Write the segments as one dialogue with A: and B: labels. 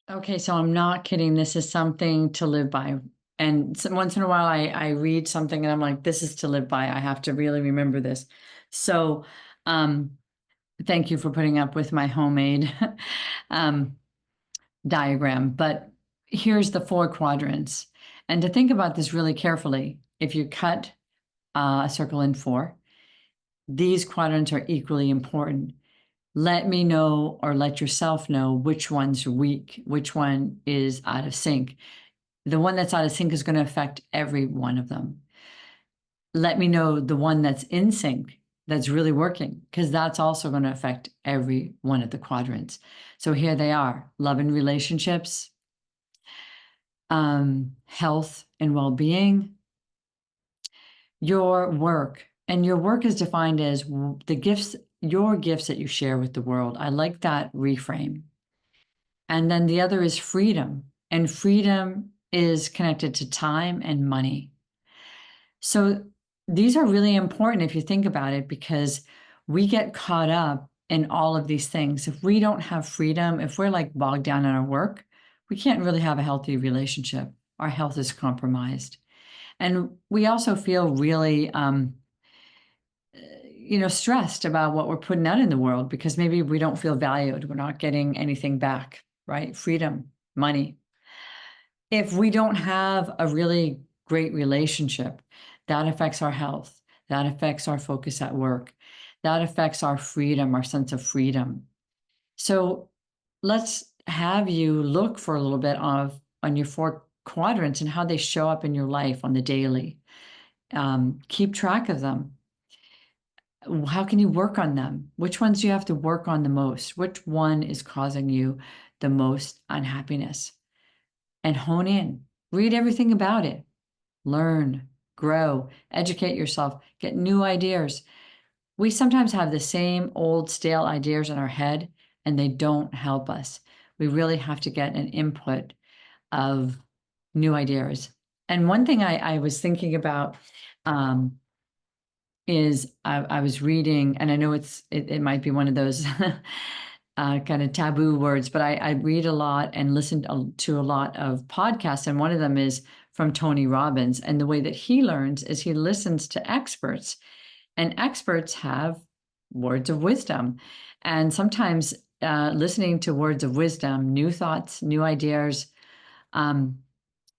A: Okay, so I'm not kidding. This is something to live by. And once in a while, I read something and I'm like, this is to live by. I have to really remember this. So, um, thank you for putting up with my homemade um, diagram. But here's the four quadrants. And to think about this really carefully, if you cut a circle in four, these quadrants are equally important. Let me know or let yourself know which one's weak, which one is out of sync. The one that's out of sync is going to affect every one of them. Let me know the one that's in sync, that's really working, because that's also going to affect every one of the quadrants. So here they are: love and relationships, health and well being, your work. And your work is defined as the gifts, your gifts that you share with the world. I like that reframe. And then the other is freedom. And freedom is connected to time and money. So these are really important if you think about it, because we get caught up in all of these things. If we don't have freedom, if we're like bogged down in our work, we can't really have a healthy relationship. Our health is compromised. And we also feel really, stressed about what we're putting out in the world because maybe we don't feel valued. We're not getting anything back, right? Freedom, money. If we don't have a really great relationship, that affects our health. That affects our focus at work. That affects our freedom, our sense of freedom. So let's have you look for a little bit of on your four quadrants and how they show up in your life on the daily. Keep track of them. How can you work on them? Which ones do you have to work on the most? Which one is causing you the most unhappiness? And hone in. Read everything about it. Learn, grow, educate yourself, get new ideas. We sometimes have the same old stale ideas in our head and they don't help us. We really have to get an input of new ideas. And one thing I was thinking about um, is I was reading, and I know it might be one of those kind of taboo words, but I read a lot and listen to a lot of podcasts, and one of them is from Tony Robbins. And the way that he learns is he listens to experts, and experts have words of wisdom. And sometimes listening to words of wisdom, new thoughts, new ideas, um,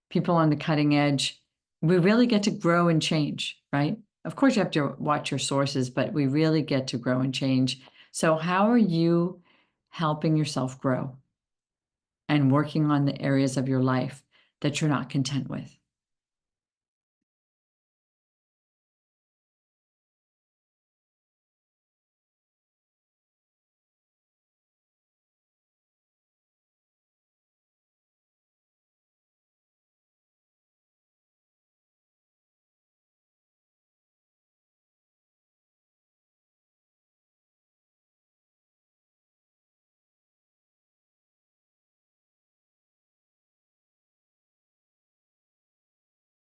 A: people on the cutting edge, we really get to grow and change, right? Of course, you have to watch your sources, but we really get to grow and change. So, how are you helping yourself grow and working on the areas of your life that you're not content with?